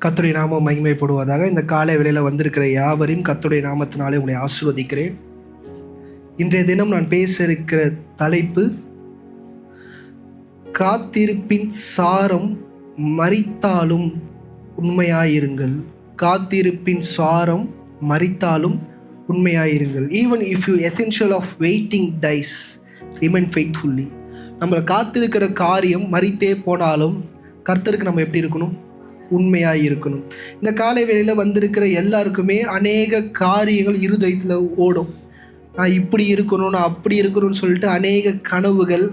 கர்த்தருடைய நாமம் மகிமைப்படுவதாக. இந்த காலை வேளையில் வந்திருக்கிற யாவரையும் கர்த்தருடைய நாமத்தினாலே உங்களை ஆசீர்வதிக்கிறேன். இன்றைய தினம் நான் பேச இருக்கிற தலைப்பு, காத்திருப்பின் சாரம் மரித்தாலும் உண்மையாயிருங்கள். காத்திருப்பின் சாரம் மரித்தாலும் உண்மையாயிருங்கள். Even if you essential of waiting dies, remain faithfully. நம்மளை காத்திருக்கிற காரியம் மரித்தே போனாலும் கர்த்தருக்கு நம்ம எப்படி இருக்கணும்? உண்மையாக இருக்கணும். இந்த காலை வேளையில் வந்திருக்கிற எல்லாருக்குமே அநேக காரியங்கள் இருதயத்தில் ஓடும். நான் இப்படி இருக்கணும், நான் அப்படி இருக்கணும்னு சொல்லிட்டு அநேக கனவுகள்,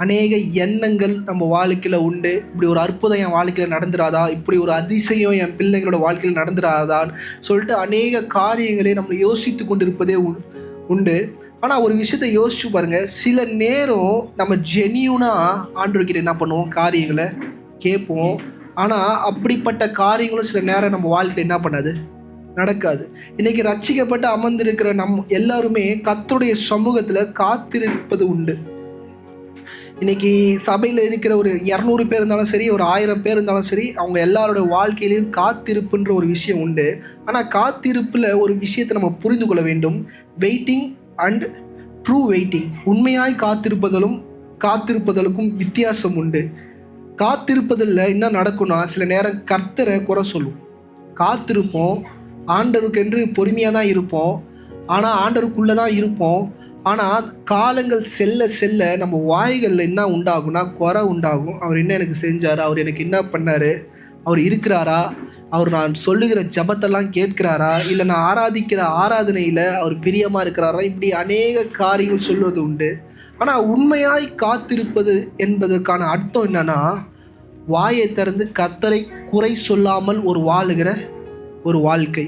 அநேக எண்ணங்கள் நம்ம வாழ்க்கையில் உண்டு. இப்படி ஒரு அற்புதம் என் வாழ்க்கையில் நடந்துடாதா, இப்படி ஒரு அதிசயம் என் பிள்ளைங்களோட வாழ்க்கையில் நடந்துடாதான்னு சொல்லிட்டு அநேக காரியங்களை நம்ம யோசித்து கொண்டு இருப்பதே உண்டு. ஆனால் ஒரு விஷயத்தை யோசிச்சு பாருங்கள், சில நேரம் நம்ம ஜெனியூனாக ஆண்டவர்கிட்ட என்ன பண்ணுவோம், காரியங்களை கேட்போம். ஆனால் அப்படிப்பட்ட காரியங்களும் சில நேரம் நம்ம வாழ்க்கையில் என்ன பண்ணாது, நடக்காது. இன்றைக்கி ரட்சிக்கப்பட்டு அமர்ந்திருக்கிற எல்லாருமே கர்த்தருடைய சமூகத்தில் காத்திருப்பது உண்டு. இன்றைக்கி சபையில் இருக்கிற ஒரு 200 பேர் இருந்தாலும் சரி, ஒரு 1000 பேர் இருந்தாலும் சரி, அவங்க எல்லாரோட வாழ்க்கையிலையும் காத்திருப்புன்ற ஒரு விஷயம் உண்டு. ஆனால் காத்திருப்பில் ஒரு விஷயத்தை நம்ம புரிந்து கொள்ள வேண்டும். Waiting and true waiting. உண்மையாய் காத்திருப்பதற்கும் வித்தியாசம் உண்டு. காத்திருப்பதில் என்ன நடக்கும்னா, சில நேரம் கர்த்தரை குறை சொல்லும். காத்திருப்போம், ஆண்டவருக்கென்று பொறுமையாக தான் இருப்போம், ஆனால் ஆண்டவருக்குள்ளே தான் இருப்போம். ஆனால் காலங்கள் செல்ல செல்ல நம்ம வாய்களில் என்ன உண்டாகும்னா, குறை உண்டாகும். அவர் என்ன எனக்கு செஞ்சார், அவர் எனக்கு என்ன பண்ணார், அவர் இருக்கிறாரா, அவர் நான் சொல்லுகிற ஜபத்தெல்லாம் கேட்கிறாரா, இல்லை நான் ஆராதிக்கிற ஆராதனையில் அவர் பிரியமாக இருக்கிறாரா, இப்படி அநேக காரியங்கள் சொல்வது உண்டு. ஆனால் உண்மையாய் காத்திருப்பது என்பதற்கான அர்த்தம் என்னன்னா, வாயை திறந்து கர்த்தரை குறை சொல்லாமல் வாழுகிற ஒரு வாழ்க்கை.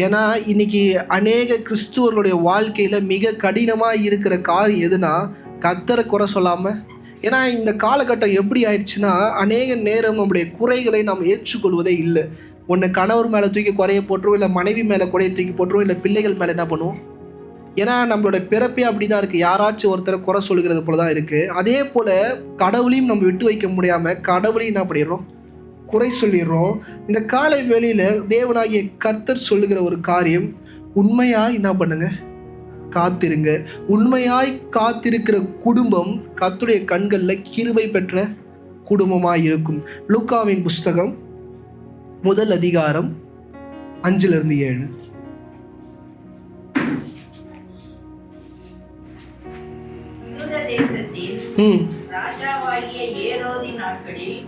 ஏன்னா இன்னைக்கு அநேக கிறிஸ்துவர்களுடைய வாழ்க்கையில் மிக கடினமாக இருக்கிற காரியம் எதுனா, கர்த்தரை குறை சொல்லாமல். ஏன்னா இந்த காலகட்டம் எப்படி ஆயிடுச்சுன்னா, அநேக நேரம் நம்முடைய குறைகளை நாம் ஏற்றுக்கொள்வதே இல்லை. ஒன்று கணவர் மேலே தூக்கி குறைய போட்டுருவோம், இல்லை மனைவி மேலே குறைய தூக்கி போட்டுருவோம், இல்லை பிள்ளைகள் மேலே என்ன பண்ணுவோம். ஏன்னா நம்மளோட பிறப்பே அப்படி தான் இருக்குது. யாராச்சும் ஒருத்தரை குறை சொல்லுகிறது போல தான் இருக்குது. அதே போல் கடவுளையும் நம்ம விட்டு வைக்க முடியாமல் கடவுளையும் என்ன பண்ணிடுறோம், குறை சொல்லிடுறோம். இந்த காலை வேளையில் தேவனாகிய கர்த்தர் சொல்லுகிற ஒரு காரியம், உண்மையாய் என்ன பண்ணுங்க, காத்திருங்க. உண்மையாய் காத்திருக்கிற குடும்பம் கர்த்தருடைய கண்களில் கிருபை பெற்ற குடும்பமாக இருக்கும். லூக்காவின் புஸ்தகம் 1 அதிகாரம் 5-7. ராஜாவாகிய ஏரோதின் நாட்களில்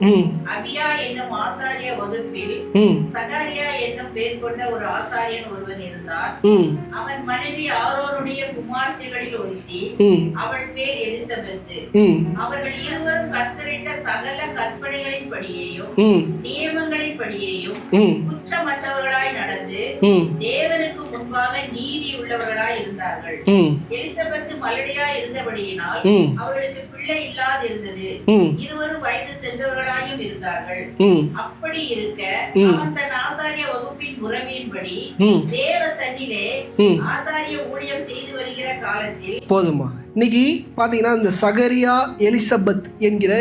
அபியா என்னும் ஆசாரிய வகுப்பில் சகரியா என்னும் பேர் கொண்ட ஒரு ஆசாரியன் ஒருவன் இருந்தான். அவன் மனைவி ஆரோனுடைய குமார்த்திகளில் ஒருத்தி, அவள் பேர் எலிசபெத்து. அவர்கள் இருவரும் கர்த்தரிட்ட சகல கற்பனைகளின் படியேயும் நியமங்களின் படியேயும் குற்றமற்றவர்களாய் நடந்து தேவனுக்கு முன்பாக நீதி உள்ளவர்களாய் இருந்தார்கள். எலிசபெத்து மலடியாய் இருந்தபடியினால் அவர்களுக்கு பிள்ளை இல்லாதிருந்தது. இருவரும் வயது சென்றவர்களாயும் இருந்தார்கள். அப்படி இருக்க அவன் தன் ஆசாரிய வகுப்பின் முறைமையின்படி தேவ சன்னிலே ஆசாரிய ஊழியம் செய்து வருகிற காலத்தில். போதுமா? இன்னைக்கு பாத்தீங்கன்னா இந்த சகரியா எலிசபெத் என்கிற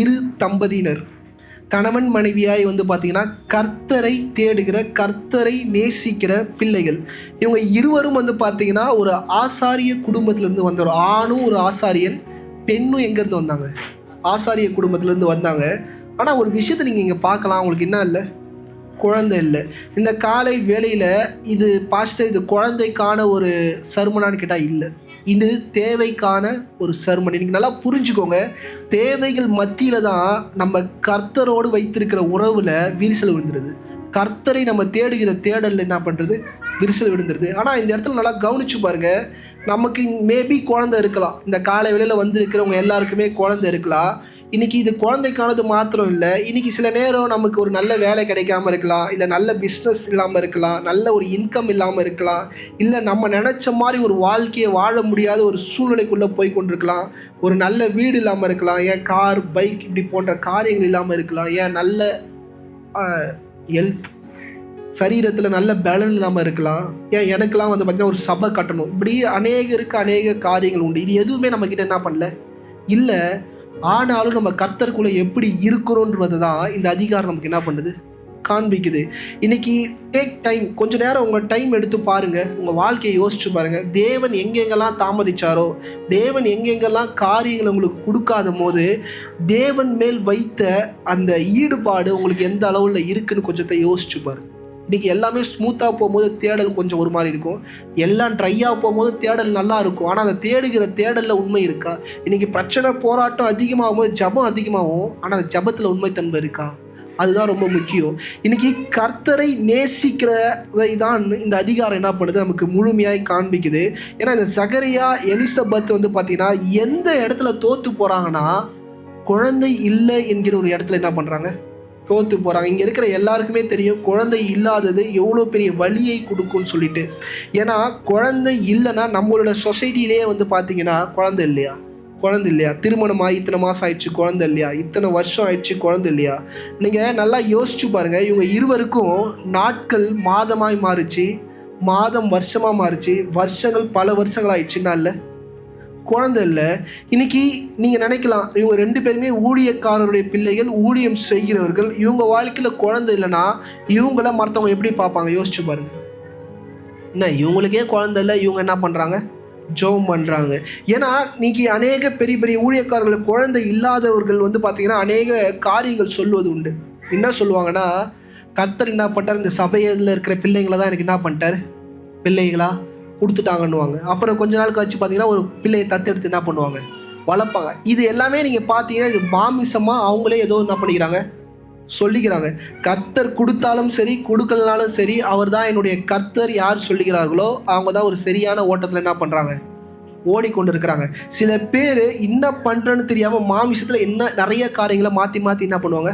இரு தம்பதியினர், கணவன் மனைவியாய் பார்த்தீங்கன்னா கர்த்தரை தேடுகிற, கர்த்தரை நேசிக்கிற பிள்ளைகள். இவங்க இருவரும் பார்த்தீங்கன்னா ஒரு ஆசாரிய குடும்பத்திலிருந்து வந்த ஒரு ஆணும் ஒரு ஆசாரியன், பெண்ணும் எங்கேருந்து வந்தாங்க, ஆசாரிய குடும்பத்திலேருந்து வந்தாங்க. ஆனால் ஒரு விஷயத்தை நீங்கள் இங்கே பார்க்கலாம், அவங்களுக்கு என்ன இல்லை, குழந்தை இல்லை. இந்த காலை வேளையில் இது பாஸ்டர், இது குழந்தைக்கான ஒரு சர்மனான்னு கேட்டால் இல்லை, இது தேவைக்கான ஒரு சர்மன். இன்னைக்கு நல்லா புரிஞ்சுக்கோங்க, தேவைகள் மத்தியில் தான் நம்ம கர்த்தரோடு வைத்திருக்கிற உறவில் விரிசல் விழுந்துருது. கர்த்தரை நம்ம தேடுகிற தேடல் என்ன பண்ணுறது, விரிசல் விழுந்துருது. ஆனால் இந்த இடத்துல நல்லா கவனிச்சு பாருங்கள், நமக்கு மேபி குழந்தை இருக்கலாம். இந்த காலை வேளையில் இருக்கிறவங்க எல்லாருக்குமே குழந்தை இருக்கலாம். இன்றைக்கி இது குழந்தைக்கானது மாத்திரம் இல்லை, இன்றைக்கி சில நேரம் நமக்கு ஒரு நல்ல வேலை கிடைக்காம இருக்கலாம், இல்லை நல்ல பிஸ்னஸ் இல்லாமல் இருக்கலாம், நல்ல ஒரு இன்கம் இல்லாமல் இருக்கலாம், இல்லை நம்ம நினச்ச மாதிரி ஒரு வாழ்க்கையை வாழ முடியாத ஒரு சூழ்நிலைக்குள்ளே போய் கொண்டிருக்கலாம், ஒரு நல்ல வீடு இல்லாமல் இருக்கலாம், ஏன் கார் பைக் இப்படி போன்ற காரியங்கள் இல்லாமல் இருக்கலாம், ஏன் நல்ல ஹெல்த், சரீரத்தில் நல்ல பேலன் இல்லாமல் இருக்கலாம், ஏன் எனக்கெல்லாம் பார்த்திங்கன்னா ஒரு சபை கட்டணும், இப்படி அநேக காரியங்கள் உண்டு. இது எதுவுமே நம்மக்கிட்ட என்ன பண்ணல இல்லை. ஆனாலும் நம்ம கர்த்தருக்குள்ளே எப்படி இருக்கிறோன்றது தான் இந்த அதிகாரம் நமக்கு என்ன பண்ணுது, காண்பிக்குது. இன்னைக்கு டேக் டைம், கொஞ்ச நேரம் உங்கள் டைம் எடுத்து பாருங்கள், உங்கள் வாழ்க்கையை யோசிச்சு பாருங்கள். தேவன் எங்கெங்கெல்லாம் தாமதிச்சாரோ, தேவன் எங்கெங்கெல்லாம் காரியங்களை உங்களுக்கு கொடுக்காத போது தேவன் மேல் வைத்த அந்த ஈடுபாடு உங்களுக்கு எந்த அளவில் இருக்குன்னு கொஞ்சத்தை யோசிச்சு பாருங்கள். இன்றைக்கி எல்லாமே ஸ்மூத்தாக போகும்போது தேடல் கொஞ்சம் ஒரு மாதிரி இருக்கும், எல்லாம் ட்ரையாக போகும்போது தேடல் நல்லா இருக்கும். ஆனால் அந்த தேடுகிற தேடலில் உண்மை இருக்கா? இன்றைக்கி பிரச்சனை போராட்டம் அதிகமாகும் போது ஜபம் அதிகமாகும், ஆனால் அந்த ஜபத்தில் உண்மைத்தன்மை இருக்கா? அதுதான் ரொம்ப முக்கியம். இன்றைக்கி கர்த்தரை நேசிக்கிறதை தான் இந்த அதிகாரம் என்ன பண்ணுது, நமக்கு முழுமையாக காண்பிக்குது. ஏன்னா இந்த சகரியா எலிசபெத் பார்த்திங்கன்னா எந்த இடத்துல தோற்று போகிறாங்கன்னா, குழந்தை இல்லை என்கிற ஒரு இடத்துல என்ன பண்ணுறாங்க, தோற்று போகிறாங்க. இங்கே இருக்கிற எல்லாருக்குமே தெரியும் குழந்தை இல்லாதது எவ்வளோ பெரிய வலியை கொடுக்கும்னு சொல்லிட்டு. ஏன்னா குழந்தை இல்லைன்னா நம்மளோட சொசைட்டிலே பார்த்திங்கன்னா குழந்தை இல்லையா, திருமணமாக இத்தனை மாதம் ஆயிடுச்சு குழந்தை இல்லையா, இத்தனை வருஷம் ஆயிடுச்சு குழந்தை இல்லையா. நீங்கள் நல்லா யோசிச்சு பாருங்கள், இவங்க இருவருக்கும் நாட்கள் மாதமாய் மாறுச்சு, மாதம் வருஷமாக மாறுச்சு, வருஷங்கள் பல வருஷங்கள் ஆயிடுச்சுன்னா இல்லை, குழந்தை இல்லை. இன்னைக்கு நீங்கள் நினைக்கலாம் இவங்க 2 பேருமே ஊழியக்காரருடைய பிள்ளைகள், ஊழியம் செய்கிறவர்கள், இவங்க வாழ்க்கையில் குழந்தை இல்லைன்னா இவங்கள மற்றவங்க எப்படி பார்ப்பாங்க? யோசிச்சு பாருங்க. என்ன இவங்களுக்கே குழந்தை இல்லை, இவங்க என்ன பண்ணுறாங்க, ஜெபம் பண்ணுறாங்க. ஏன்னா இன்னைக்கு அநேக பெரிய பெரிய ஊழியக்காரர்கள் குழந்தை இல்லாதவர்கள் பார்த்திங்கன்னா அநேக காரியங்கள் சொல்வது உண்டு. என்ன சொல்லுவாங்கன்னா, கர்த்தர் என்ன பண்ணிட்டார், இந்த சபையில் இருக்கிற பிள்ளைங்களை தான் எனக்கு என்ன பண்ணிட்டார், பிள்ளைகளா கொடுத்துட்டாங்கன்னுவாங்க. அப்புறம் கொஞ்ச நாள் கழிச்சு பார்த்தீங்கன்னா ஒரு பிள்ளையை தத்தெடுத்து என்ன பண்ணுவாங்க, வளர்ப்பாங்க. இது எல்லாமே நீங்கள் பார்த்தீங்கன்னா இது மாமிசமாக அவங்களே ஏதோ என்ன பண்ணிக்கிறாங்க, சொல்லிக்கிறாங்க. கர்த்தர் கொடுத்தாலும் சரி கொடுக்கலனாலும் சரி அவர் தான் என்னுடைய கர்த்தர் யார் சொல்லுகிறார்களோ அவங்க தான் ஒரு சரியான ஓட்டத்தில் என்ன பண்ணுறாங்க, ஓடிக்கொண்டு இருக்கிறாங்க. சில பேர் என்ன பண்ணுறேன்னு தெரியாமல் மாமிசத்தில் என்ன நிறைய காரியங்களை மாற்றி மாற்றி என்ன பண்ணுவாங்க,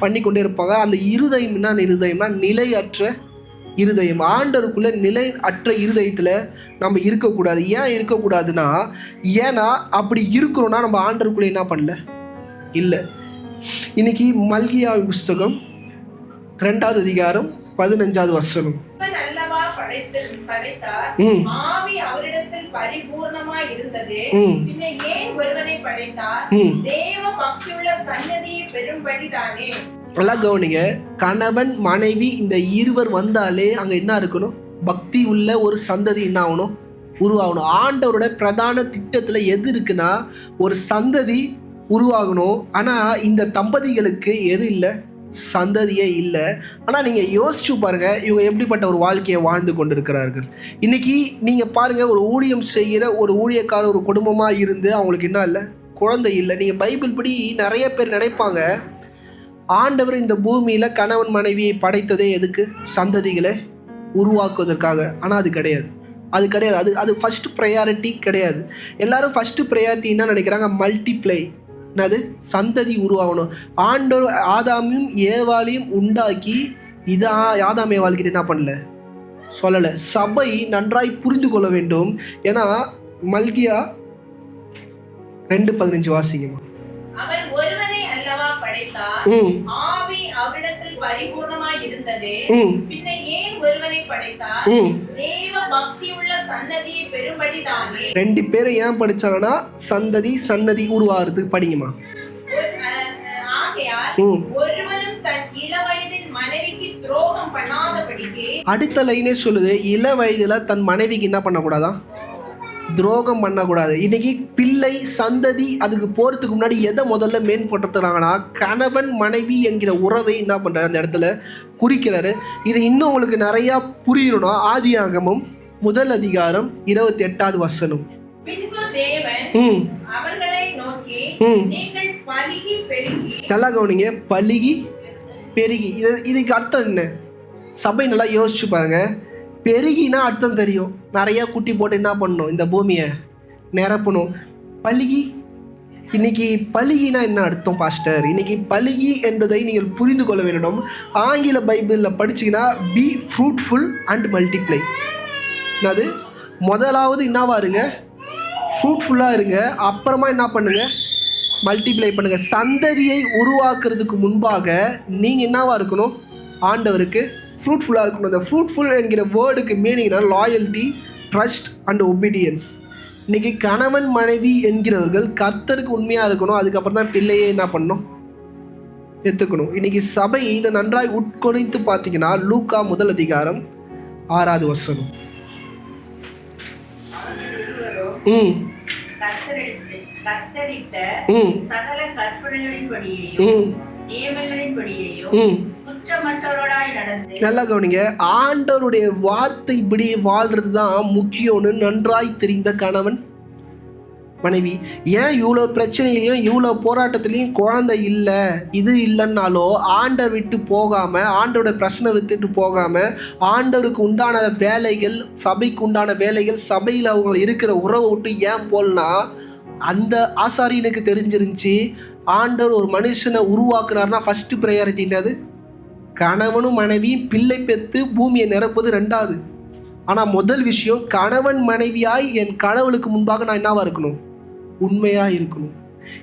பண்ணிக்கொண்டே இருப்பாங்க. அந்த இருதயம்னா நிலையற்ற இருதயம். ஆண்டவருக்குள்ளே நிலை அற்ற இருதயத்தில் நம்ம இருக்கக்கூடாது. ஏன் இருக்கக்கூடாதுன்னா, ஏன்னா அப்படி இருக்கிறோன்னா நம்ம ஆண்டவருக்குள்ளே என்ன பண்ணல இல்லை. இன்னைக்கு மல்கியா புஸ்தகம் 2வது அதிகாரம் 15வது வசனம். ஆவி அவரிடத்தில் பரிபூர்ணமாய் இருந்தது, பின்ன ஏன் ஒருவனை படைத்தார்? தேவ பக்தியுள்ள சன்னதியை பெரும்படிதானே. நல்லா கவனிங்க, கணவன் மனைவி இந்த இருவர் வந்தாலே அங்கே என்ன இருக்கணும், பக்தி உள்ள ஒரு சந்ததி என்ன ஆகணும், உருவாகணும். ஆண்டவரோட பிரதான திட்டத்தில் எது இருக்குன்னா ஒரு சந்ததி உருவாகணும். ஆனால் இந்த தம்பதிகளுக்கு எது இல்லை, சந்ததியே இல்லை. ஆனால் நீங்கள் யோசிச்சு பாருங்கள், இவங்க எப்படிப்பட்ட ஒரு வாழ்க்கையை வாழ்ந்து கொண்டு இருக்கிறார்கள். இன்றைக்கி நீங்கள் பாருங்கள், ஒரு ஊழியம் செய்கிற ஒரு ஊழியக்கார ஒரு குடும்பமாக இருந்து அவங்களுக்கு என்ன இல்லை, குழந்தை இல்லை. நீங்கள் பைபிள் படி நிறைய பேர் நினைப்பாங்க ஆண்டவர் இந்த பூமியில் கணவன் மனைவியை படைத்ததே எதுக்கு, சந்ததிகளை உருவாக்குவதற்காக. ஆனால் அது கிடையாது. அது ஃபஸ்ட்டு ப்ரையாரிட்டி கிடையாது. எல்லோரும் ஃபஸ்ட்டு ப்ரையாரிட்டி என்ன நினைக்கிறாங்க, மல்டிப்ளை, என்னது சந்ததி உருவாகணும். ஆண்டவர் ஆதாமையும் ஏவாளையும் உண்டாக்கி இதை ஆதாம் ஏவாள்கிட்ட என்ன பண்ணல, சொல்லலை. சபை நன்றாய் புரிந்து கொள்ள வேண்டும். ஏன்னா மல்கியா 2:15 வாசிங்கம்மா. அவர் ஒருவனை அல்லவா படைத்தார், ஆவி அவரிடத்தில் பரிபூர்ணமாய் இருந்தது, பின்ன ஏன் ஒருவனை படைத்தார்? தேவ பக்தியுள்ள சன்னதியை பெரும்படிதானே. 2 பேரை ஏன் படிச்சாங்கன்னா சன்னதி உருவாகிறதுக்கு படிங்கம்மா. ஆகையால் ஒருவரும் தன் இளவயதில் மனைவிக்கு துரோகம் பண்ணாதபடிக்கு. அடுத்த லைனே சொல்லுது, இள வயதுல தன் மனைவிக்கு என்ன பண்ணக்கூடாதான், துரோகம் பண்ணக்கூடாது. இன்னைக்கு பிள்ளை சந்ததி அதுக்கு போகிறதுக்கு முன்னாடி எதை முதல்ல மேம்படுத்துறாங்கன்னா கணவன் மனைவி என்கிற உறவை என்ன பண்ணுறாரு அந்த இடத்துல குறிக்கிறாரு. இது இன்னும் உங்களுக்கு நிறையா புரியணும்னா ஆதியாகமம் 1 அதிகாரம் 28வது வசனம். நல்லா கவனிங்க, பலுகி பெருகி. இதுக்கு அர்த்தம் என்ன, சபை நல்லா யோசிச்சு பாருங்க. பெருகினா அர்த்தம் தெரியும், நிறையா குட்டி போட்டு என்ன பண்ணணும், இந்த பூமியை நிரப்பணும். பலுகி, இன்னைக்கு பலுகினா என்ன அர்த்தம் பாஸ்டர்? இன்னைக்கு பலுகி என்பதை நீங்கள் புரிந்து கொள்ள வேண்டும். ஆங்கில பைபிளில் படிச்சிங்கன்னா பி ஃப்ரூட்ஃபுல் அண்ட் மல்டிப்ளை. அது முதலாவது என்னவா இருங்க, ஃப்ரூட்ஃபுல்லாக இருங்க. அப்புறமா என்ன பண்ணுங்க, மல்டிப்ளை பண்ணுங்க. சந்ததியை உருவாக்குறதுக்கு முன்பாக நீங்கள் என்னவா இருக்கணும், ஆண்டவருக்கு ஃப்ரூட்ஃபுல்லாக இருக்கணும். இந்த ஃப்ரூட்ஃபுல் என்கிற வேர்டுக்கு மீனிங்னா லாயல்ட்டி, ட்ரஸ்ட் அண்ட் ஒபீடியன்ஸ். இன்றைக்கி கணவன் மனைவி என்கிறவர்கள் கர்த்தருக்கு உண்மையாக இருக்கணும். அதுக்கப்புறம் தான் பிள்ளையே என்ன பண்ணணும், ஏற்றுக்கணும். இன்னைக்கு சபை இதை நன்றாய் உட்கொணித்து பார்த்தீங்கன்னா லூக்கா 1:6 கர்த்தரிட்ட சகல கற்பனைகளின்படியேயும் நியமங்களின்படியேயும் குற்றமற்றவர்களாய் நடந்து. நல்லா கவனிங்க, ஆண்டவருடைய வார்த்தை இப்படி வாழ்றது தான் முக்கியம்னு நன்றாய் தெரிந்த கணவன் மனைவி. ஏன் இவ்வளோ பிரச்சனையிலையும் இவ்வளோ போராட்டத்துலேயும் குழந்தை இல்லை இது இல்லைன்னாலோ ஆண்டவர் விட்டு போகாமல், ஆண்டவரோட பிரச்சனை விட்டுட்டு போகாமல், ஆண்டவருக்கு உண்டான வேலைகள், சபைக்கு உண்டான வேலைகள், சபையில் அவங்க இருக்கிற உறவை விட்டு ஏன் போலனா, அந்த ஆசாரியனுக்கு தெரிஞ்சிருந்துச்சு ஆண்டவர் ஒரு மனுஷனை உருவாக்குனார்னா ஃபஸ்ட்டு ப்ரையாரிட்டி என்னது? கணவனும் மனைவியும் பிள்ளை பெற்று பூமியை நிரப்புவது ரெண்டாவது. ஆனால் முதல் விஷயம், கணவன் மனைவியாய் என் கடவுளுக்கு முன்பாக நான் என்னவா இருக்கணும்? உண்மையாக இருக்கணும்.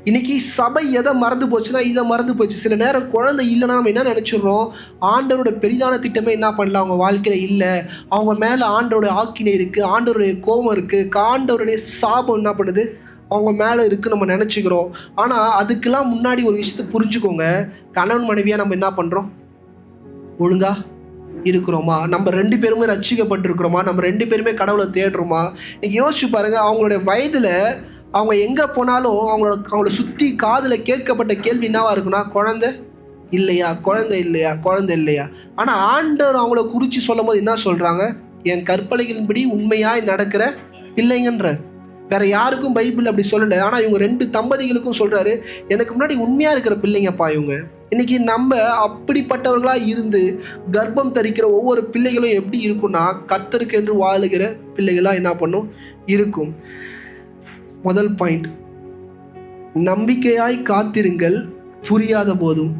இன்னைக்கு சபை எதை மறந்து போச்சுன்னா இதை மறந்து போச்சு. சில நேரம் குழந்தை இல்லைன்னா நம்ம என்ன நினச்சிடுறோம்? ஆண்டவரோட பெரிதான திட்டமே என்ன பண்ணல அவங்க வாழ்க்கையில் இல்லை, அவங்க மேலே ஆண்டவருடைய ஆக்கினை இருக்குது, ஆண்டவருடைய கோபம் இருக்குது, ஆண்டவருடைய சாபம் என்ன பண்ணுது அவங்க மேலே இருக்குது நம்ம நினச்சிக்கிறோம். ஆனால் அதுக்கெல்லாம் முன்னாடி ஒரு விஷயத்தை புரிஞ்சுக்கோங்க. கணவன் மனைவியாக நம்ம என்ன பண்ணுறோம்? ஒழுங்கா இருக்கிறோமா? நம்ம 2 பேருமே ரட்சிக்கப்பட்டிருக்கிறோமா? நம்ம 2 பேருமே கடவுளை தேடுறோமா? நீங்கள் யோசிச்சு பாருங்கள். அவங்களுடைய வயதில் அவங்க எங்கே போனாலும் அவங்கள சுற்றி காதில் கேட்கப்பட்ட கேள்வி என்னவா இருக்குன்னா, குழந்தை இல்லையா, குழந்தை இல்லையா, குழந்தை இல்லையா. ஆனால் ஆண்டவர் அவங்கள குறித்து சொல்லும் போது என்ன சொல்கிறாங்க? என் கற்பனைகளின்படி உண்மையாய் நடக்கிற பிள்ளைங்கன்றார். வேற யாருக்கும் பைபிள் அப்படி சொல்லலை. ஆனால் இவங்க 2 தம்பதிகளுக்கும் சொல்கிறாரு, எனக்கு முன்னாடி உண்மையாக இருக்கிற பிள்ளைங்கப்பா இவங்க. இன்னைக்கு நம்ம அப்படிப்பட்டவர்களாக இருந்து கர்ப்பம் தரிக்கிற ஒவ்வொரு பிள்ளைகளும் எப்படி இருக்குன்னா, கர்த்தருக்கு என்று வாழுகிற பிள்ளைகளாக என்ன பண்ணும் இருக்கும். முதல் பாயிண்ட், நம்பிக்கையாய் காத்திருங்கள் புரியாத போதும்.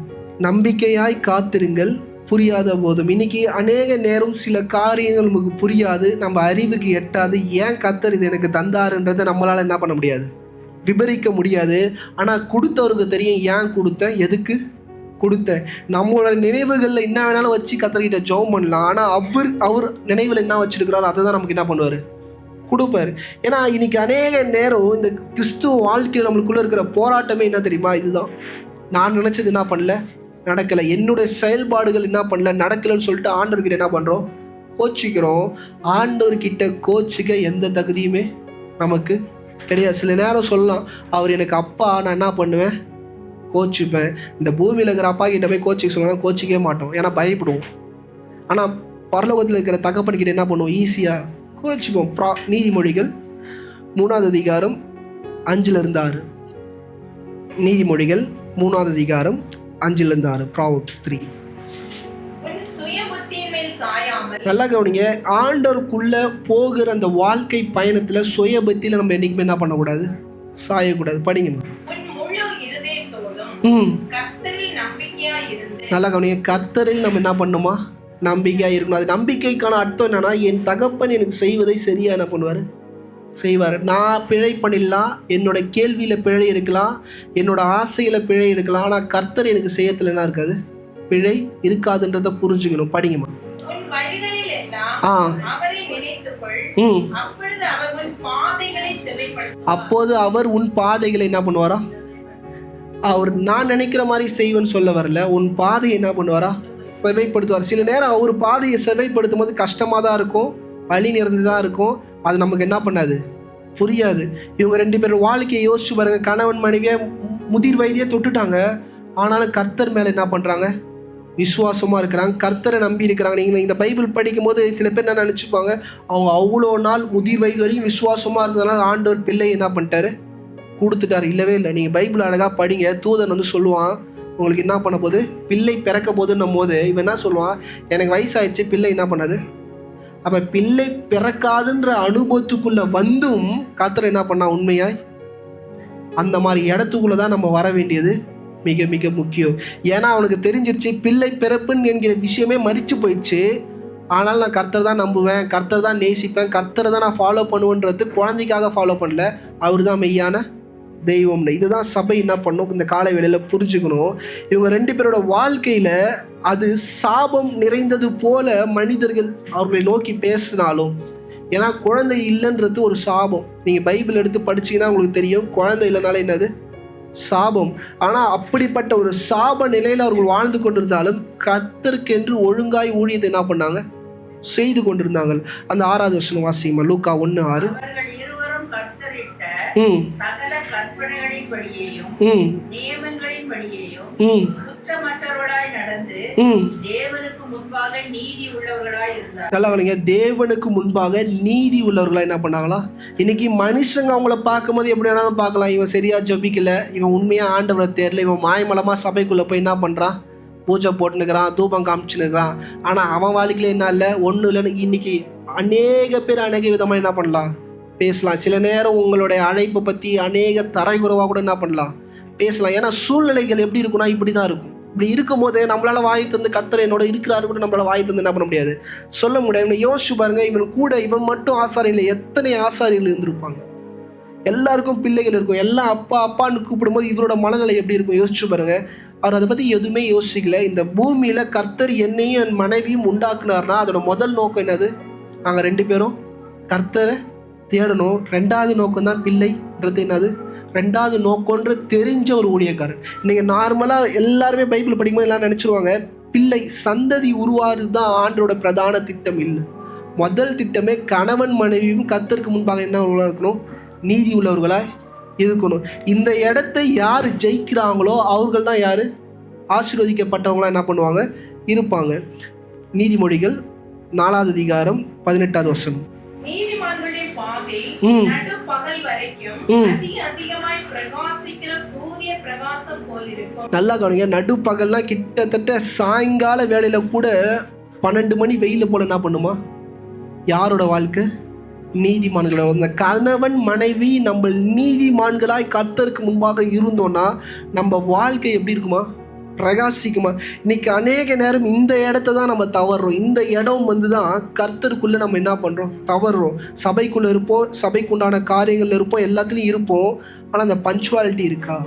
நம்பிக்கையாய் காத்திருங்கள் புரியாத போதும். இன்னைக்கு அநேக நேரம் சில காரியங்கள் நமக்கு புரியாது, நம்ம அறிவுக்கு எட்டாது. ஏன் கர்த்தர் இது எனக்கு தந்தாருன்றதை நம்மளால் என்ன பண்ண முடியாது, விபரிக்க முடியாது. ஆனால் கொடுத்தவருக்கு தெரியும் ஏன் கொடுத்தேன், எதுக்கு கொடுத்தேன். நம்மளோட நினைவுகளில் என்ன வேணாலும் வச்சு கர்த்தர்கிட்ட ஜெபம் பண்ணலாம். ஆனால் அவர் நினைவில் என்ன வச்சுருக்கிறாரோ அதை தான் நமக்கு என்ன பண்ணுவார், கொடுப்பார். ஏன்னா இன்னைக்கு அநேக நேரம் இந்த கிறிஸ்துவ வாழ்க்கையில் நம்மளுக்குள்ளே இருக்கிற போராட்டமே என்ன தெரியுமா? இதுதான். நான் நினச்சது என்ன பண்ணல, நடக்கலை. என்னுடைய செயல்பாடுகள் என்ன பண்ணல, நடக்கலைன்னு சொல்லிட்டு ஆண்டவர்கிட்ட என்ன பண்ணுறோம், கோச்சிக்கிறோம். ஆண்டவர்கிட்ட கோச்சிக்க எந்த தகுதியுமே நமக்கு கிடையாது. சில நேரம் சொல்லலாம், அவர் எனக்கு அப்பா, நான் என்ன பண்ணுவேன், கோச்சிப்பேன். இந்த பூமியில் இருக்கிற அப்பா கிட்ட போய் கோச்சிக்க சொல்லலாம், கோச்சிக்கவே மாட்டோம், ஏன்னா பயப்படுவோம். ஆனால் பரலோகத்தில் இருக்கிற தகப்பன்கிட்ட என்ன பண்ணுவோம், ஈஸியாக கோச்சிப்போம். நீதிமொழிகள் 3:5-6. நீதிமொழிகள் 3:5-6. Proverbs 3. நல்லா கவனிங்க, ஆண்டவருக்குள்ள போகிற அந்த வாழ்க்கை பயணத்தில் சுயபக்தியில் நம்ம என்னைக்குமே என்ன பண்ணக்கூடாது, சாயக்கூடாது. படிங்கம்மா. நல்லா கவனிங்க, கர்த்தரில் நம்ம என்ன பண்ணுமா, நம்பிக்கையாக இருக்கணும். அது நம்பிக்கைக்கான அர்த்தம் என்னன்னா, என் தகப்பன் எனக்கு செய்வதை சரியாக என்ன பண்ணுவார், செய்வார். நான் பிழை பண்ணிடலாம், என்னோட கேள்வியில் பிழை இருக்கலாம், என்னோட ஆசையில் பிழை இருக்கலாம், ஆனால் கர்த்தர் எனக்கு செய்யறதுல என்ன இருக்காது, பிழை இருக்காதுன்றதை புரிஞ்சுக்கணும். படிங்கம்மா. அப்போது அவர் உன் பாதைகளை என்ன பண்ணுவாரா, அவர் நான் நினைக்கிற மாதிரி செய்வேன்னு சொல்ல வரல, உன் பாதையை என்ன பண்ணுவாரா, செவைப்படுத்துவார். சில நேரம் அவர் பாதையை செவைப்படுத்தும் போது கஷ்டமாக தான் இருக்கும், வழி நிறைந்து தான் இருக்கும், அது நமக்கு என்ன பண்ணாது, புரியாது. இவங்க 2 பேரும் வாழ்க்கையை யோசிச்சு பாருங்க. கணவன் மனைவியை முதிர் வயதியை தொட்டுட்டாங்க, ஆனாலும் கர்த்தர் மேலே என்ன பண்ணுறாங்க, விசுவாசமாக இருக்கிறாங்க, கர்த்தரை நம்பி இருக்கிறாங்க. நீங்கள் இந்த பைபிள் படிக்கும் போது சில பேர் என்ன நினச்சிப்பாங்க, அவங்க அவ்வளோ நாள் முதிர் வயது வரைக்கும் விசுவாசமாக இருந்ததுனால ஆண்டவர் பிள்ளை என்ன பண்ணிட்டாரு, கொடுத்துட்டாரு. இல்லவே இல்லை. நீங்கள் பைபிள் அழகாக படிங்க. தூதன் வந்து சொல்லுவான், உங்களுக்கு என்ன பண்ண போது, பிள்ளை பிறக்க போதுன்னும் போது இவன் என்ன சொல்லுவான், எனக்கு வயசாகிடுச்சு, பிள்ளை என்ன பண்ணாது. அப்போ பிள்ளை பிறக்காதுன்ற அனுபவத்துக்குள்ளே வந்தும் கர்த்தர் என்ன பண்ணா, உண்மையாய் அந்த மாதிரி இடத்துக்குள்ளே தான் நம்ம வர வேண்டியது மிக மிக முக்கியம். ஏன்னா அவனுக்கு தெரிஞ்சிருச்சு பிள்ளை பிறப்புன்னு என்கிற விஷயமே மறித்து போயிடுச்சு. ஆனால் நான் கர்த்தர் தான் நம்புவேன், கர்த்தர் தான் நேசிப்பேன், கர்த்தரை தான் நான் ஃபாலோ பண்ணுவேன்றது குழந்தைக்காக ஃபாலோ பண்ணல, அவர் தான் மெய்யான தெய்வம்னு. இதுதான் சபை என்ன பண்ணும், இந்த காலை வேளையில் புரிஞ்சுக்கணும். இவங்க 2 பேரோட வாழ்க்கையில் அது சாபம் நிறைந்தது போல மனிதர்கள் அவர்களை நோக்கி பேசினாலும், ஏன்னா குழந்தை இல்லைன்றது ஒரு சாபம். நீங்கள் பைபிள் எடுத்து படிச்சிங்கன்னா உங்களுக்கு தெரியும், குழந்தை இல்லைனால என்னது, சாபம். ஆனால் அப்படிப்பட்ட ஒரு சாப நிலையில் அவர்கள் வாழ்ந்து கொண்டிருந்தாலும் கர்த்தருக்கென்று ஒழுங்காய் ஊழியத்தை என்ன பண்ணாங்க, செய்து கொண்டிருந்தாங்க. அந்த 6வது வசனம் வாசிங்க, லூக்கா 1:6. அவர்கள் இருவரும் கர்த்தரிட்ட சகல கற்பனைகளின்படியேயும் நியமங்களின்படியேயும் குற்றமற்றவர்களாய் நடந்து தேவனுக்கு முன்பாக நீதி உள்ளவர்களாய் இருந்தார். நல்லா கவனிங்க, தேவனுக்கு முன்பாக நீதி உள்ளவர்களா என்ன பண்ணாங்களா? இன்னைக்கு மனுஷங்க அவங்கள பார்க்கும்போது எப்படி வேணாலும் பார்க்கலாம், இவன் சரியா ஜபிக்கல, இவன் உண்மையா ஆண்டவரை தேடல, இவன் மாயமலமா சபைக்குள்ள போய் என்ன பண்றான், பூஜை போட்டுனுக்கிறான், தூபம் காமிச்சுனுக்கிறான். ஆனா அவன் வாழ்க்கையில என்ன இல்லை, ஒன்றும் இல்லைன்னு இன்னைக்கு அநேக பேர் அநேக விதமா என்ன பண்ணலாம், பேசலாம். சில நேரம் உங்களுடைய அழைப்பை பற்றி அநேக தரைக்குறவாக கூட என்ன பண்ணலாம், பேசலாம். ஏன்னா சூழ்நிலைகள் எப்படி இருக்குன்னா இப்படி தான் இருக்கும். இப்படி இருக்கும் போது நம்மளால் வாய் தந்து கர்த்தர் என்னோட இருக்கிறாரு கூட நம்மளால் வாய் தந்து என்ன பண்ண முடியாது, சொல்ல முடியாது. யோசிச்சு பாருங்க, இவன் மட்டும் ஆசாரியில் எத்தனை ஆசாரிகள் இருந்திருப்பாங்க. எல்லாருக்கும் பிள்ளைகள் இருக்கும், எல்லாம் அப்பா அப்பான்னு கூப்பிடும்போது இவரோட மனநிலை எப்படி இருக்கும் யோசிச்சு பாருங்க. அவர் அதை பற்றி எதுவுமே யோசிக்கல. இந்த பூமியில் கர்த்தர் என்னையும் என் மனைவியும் உண்டாக்குனார்னா அதோட முதல் நோக்கம் என்னது, நாங்கள் 2 பேரும் கர்த்தரை தேடணும். 2வது நோக்கம் தான் பிள்ளைன்றது என்னது, 2வது நோக்கம்ன்ற தெரிஞ்ச ஒரு ஊழியக்காரன். இன்றைக்கி நார்மலாக எல்லாருமே பைபிள் படிக்கும்போது எல்லாம் நினச்சிருவாங்க பிள்ளை சந்ததி உருவாறு தான் ஆண்டோட பிரதான திட்டம். இல்லை, முதல் திட்டமே கணவன் மனைவியும் கர்த்தருக்கு முன்பாக என்ன உள்ளவர்களாக இருக்கணும், நீதி உள்ளவர்களாக இருக்கணும். இந்த இடத்தை யார் ஜெயிக்கிறாங்களோ அவர்கள் தான் யார், ஆசீர்வதிக்கப்பட்டவங்களாம் என்ன பண்ணுவாங்க, இருப்பாங்க. நீதிமொழிகள் 4வது அதிகாரம் 18வது வசனம். நீதிமான்களுடைய பாதை நடுப்பகல் வரைக்கும் அதிகமாய் பிரகாசிக்கிற சூரிய பிரகாசம் போல் இருக்கும். நல்லா கவனிங்க, நடுப்பகல்லாம் கிட்டத்தட்ட சாயங்கால வேளையில கூட 12 மணி வெயில போல என்ன பண்ணுமா யாரோட வாழ்க்கை, நீதிமான்களோட. அந்த கணவன் மனைவி நம்ம நீதிமான்களாய் கர்த்தருக்கு முன்பாக இருந்தோம்னா நம்ம வாழ்க்கை எப்படி இருக்குமா, பிரகாசிக்குமா. இன்னைக்கு அநேக நேரம் இந்த இடத்த தான் நம்ம தவறுறோம். இந்த இடம் தான் கர்த்தருக்குள்ளே நம்ம என்ன பண்ணுறோம், தவறுறோம். சபைக்குள்ளே இருப்போம், சபைக்குண்டான காரியங்கள் இருப்போம், எல்லாத்துலேயும் இருப்போம். ஆனால் அந்த பஞ்சுவாலிட்டி இருக்கா,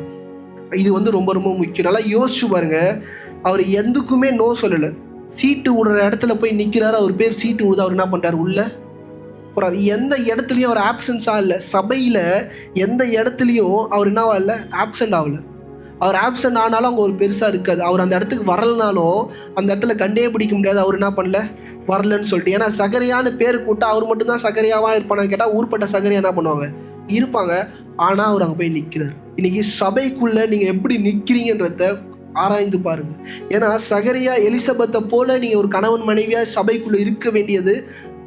இது ரொம்ப ரொம்ப முக்கியம். நல்லா யோசிச்சு பாருங்க. அவர் எதுக்குமே நோ சொல்லலை. சீட்டு விடுற இடத்துல போய் நிற்கிறாரு, அவர் பேர் சீட்டு விடுது, அவர் என்ன பண்ணுறாரு, உள்ள போகிறார். எந்த இடத்துலையும் அவர் ஆப்சன்ஸாக இல்லை. சபையில் எந்த இடத்துலையும் அவர் என்னவா இல்லை, ஆப்சண்ட் ஆகலை. அவர் ஆப்சண்ட் ஆனாலும் அங்கே ஒரு பெருசாக இருக்காது. அவர் அந்த இடத்துக்கு வரலனாலும் அந்த இடத்துல கண்டே பிடிக்க முடியாது, அவர் என்ன பண்ணல, வரலன்னு சொல்லிட்டு. ஏன்னா சகரியான்னு பேர் கூட்டா அவர் மட்டும்தான் சகரியாவாக இருப்பானு கேட்டால் ஊர்பட்ட சகரியா என்ன பண்ணுவாங்க, இருப்பாங்க. ஆனால் அவர் அங்கே போய் நிற்கிறார். இன்னைக்கு சபைக்குள்ளே நீங்கள் எப்படி நிற்கிறீங்கன்றத ஆராய்ந்து பாருங்கள். ஏன்னா சகரியா எலிசபெத்தை போல நீங்கள் ஒரு கணவன் மனைவியாக சபைக்குள்ளே இருக்க வேண்டியது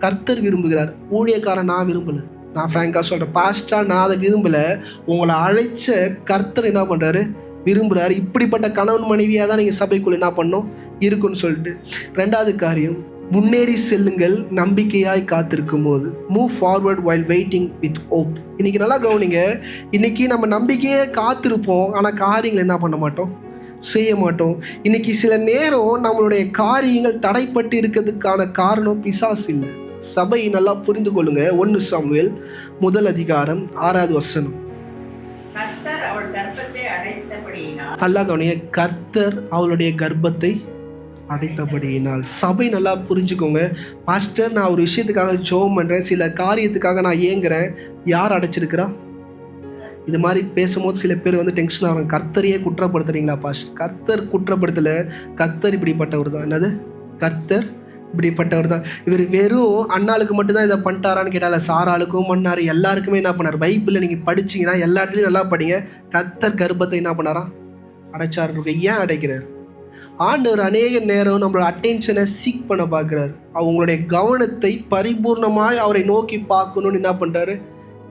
கர்த்தர் விரும்புகிறார். ஊழியக்காரன் நான் விரும்பலை. நான் ஃப்ராங்காக சொல்கிறேன், பாஸ்டா நான் அதை விரும்பலை. உங்களை அழைச்ச கர்த்தர் என்ன பண்ணுறாரு, விரும்புகிறார். இப்படிப்பட்ட கணவன் மனைவியாக தான் நீங்கள் சபைக்குள்ள என்ன பண்ணணும், இருக்குன்னு சொல்லிட்டு. 2வது காரியம், முன்னேறி செல்லுங்கள் நம்பிக்கையாய் காத்திருக்கும் போது. Move forward while waiting with hope. இன்னைக்கு நல்லா கவனிங்க, இன்னைக்கு நம்ம நம்பிக்கையே காத்திருப்போம், ஆனால் காரியங்கள் என்ன பண்ண மாட்டோம், செய்ய மாட்டோம். இன்னைக்கு சில நேரம் நம்மளுடைய காரியங்கள் தடைப்பட்டு இருக்கிறதுக்கான காரணம் பிசாசு இல்லை, சபை. நல்லா புரிந்து கொள்ளுங்க. 1 சாமுவேல் 1 அதிகாரம் 6வது வசனம். நல்லா கவனிங்க, கர்த்தர் அவளுடைய கர்ப்பத்தை அடைத்தபடியினால். சபை நல்லா புரிஞ்சுக்கோங்க. பாஸ்டர், நான் ஒரு விஷயத்துக்காக ஜெபம் பண்ணுறேன், சில காரியத்துக்காக நான் ஏங்குறேன், யார் அடைச்சிருக்கிறா? இது மாதிரி பேசும்போது சில பேர் டென்ஷன் ஆகிறாங்க. கர்த்தரையே குற்றப்படுத்துறீங்களா பாஸ்டர்? கர்த்தர் குற்றப்படுத்தலை, கர்த்தர் இப்படிப்பட்டவர் தான். என்னது, கர்த்தர் இப்படிப்பட்டவர் தான். இவர் வெறும் அண்ணாளுக்கு மட்டும்தான் இதை பண்ணிட்டாரான்னு கேட்டால, சாராளுக்கும் பண்ணார், எல்லாருக்குமே என்ன பண்ணார். பைபிளில் நீங்கள் படிச்சிங்கன்னா எல்லா இடத்துலையும் நல்லா படிங்க. கர்த்தர் கர்ப்பத்தை என்ன பண்ணாரா, அடைச்சார். ஏன் அடைக்கிறார்? ஆண்டவர் அநேக நேரம் நம்மளோட அட்டென்ஷனை சீக் பண்ண பார்க்குறாரு. அவங்களுடைய கவனத்தை பரிபூர்ணமாய் அவரை நோக்கி பார்க்கணுன்னு என்ன பண்ணுறாரு,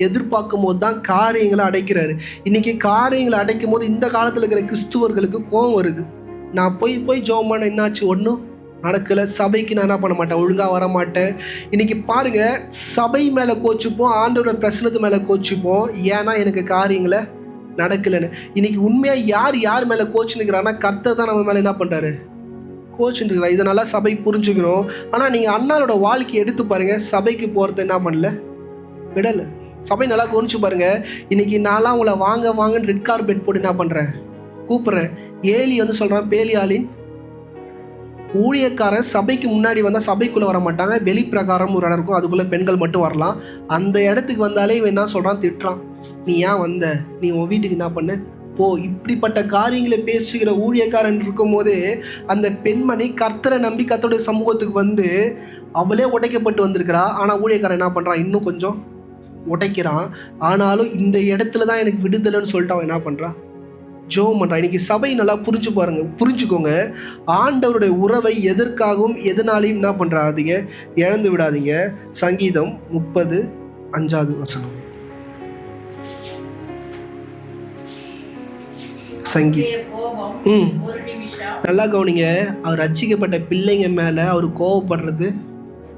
எதிர்பார்க்கும் போது தான் காரியங்களை அடைக்கிறாரு. இன்றைக்கி காரியங்களை அடைக்கும் போது இந்த காலத்தில் இருக்கிற கிறிஸ்துவர்களுக்கு கோபம் வருது. நான் போய் ஜெபம் பண்ண என்னாச்சு, ஒன்றும் நடக்கலை. சபைக்கு நான் என்ன பண்ண மாட்டேன், ஒழுங்காக வர மாட்டேன். இன்றைக்கி பாருங்கள், சபை மேலே கோச்சிப்போம், ஆண்டோட பிரச்சனத்து மேலே கோச்சிப்போம். ஏன்னா எனக்கு காரியங்களை நடக்கலைன்னு. இன்னைக்கு உண்மையாக யார் மேலே கோச்சுன்னுக்கிறான்னா கர்த்தர் தான் நம்ம மேலே என்ன பண்ணுறாரு, கோச்சுன்னுக்கிறார். இதனால சபை புரிஞ்சுக்கணும். ஆனால் நீங்கள் அண்ணாளோட வாழ்க்கையை எடுத்து பாருங்கள், சபைக்கு போகிறத என்ன பண்ணல, விடலை. சபை நல்லா கவனிச்சு பாருங்கள். இன்னைக்கு நான்லாம் உங்களை வாங்கன்னு ரெட் கார்பெட் போட்டு என்ன பண்ணுறேன், கூப்பிட்றேன். ஏலி சொல்கிறான், பேலியாளின் ஊழியக்காரன் சபைக்கு முன்னாடி வந்தால் சபைக்குள்ளே வர மாட்டாங்க, வெளிப்பிரகாரம் ஒரு இடம் இருக்கும், அதுக்குள்ளே பெண்கள் மட்டும் வரலாம். அந்த இடத்துக்கு வந்தாலே இவன் என்ன சொல்கிறான், திட்டுறான். நீ ஏன் வந்த, நீ உன் வீட்டுக்கு என்ன பண்ணு போ. இப்படிப்பட்ட காரியங்களை பேசுகிற ஊழியக்காரன் இருக்கும் போதே அந்த பெண்மணி கர்த்தரை நம்பி கர்த்தருடைய சமூகத்துக்கு வந்து அவளே உடைக்கப்பட்டு வந்திருக்கிறா. ஆனால் ஊழியக்காரன் என்ன பண்ணுறான், இன்னும் கொஞ்சம் உடைக்கிறான். ஆனாலும் இந்த இடத்துல தான் எனக்கு விடுதலைன்னு சொல்லிட்டு அவன் என்ன பண்ணுறான், ஜெபம் பண்ணுறான். இன்னைக்கு சபை நல்லா புரிஞ்சுக்கோங்க. ஆண்டவருடைய உறவை எதற்காகவும் எதனாலையும் என்ன பண்ணுறாதீங்க, இழந்து விடாதீங்க. சங்கீதம் 30:5 நல்லா கவனிங்க. அவர் ரட்சிக்கப்பட்ட பிள்ளைங்க மேலே அவர் கோவப்படுறது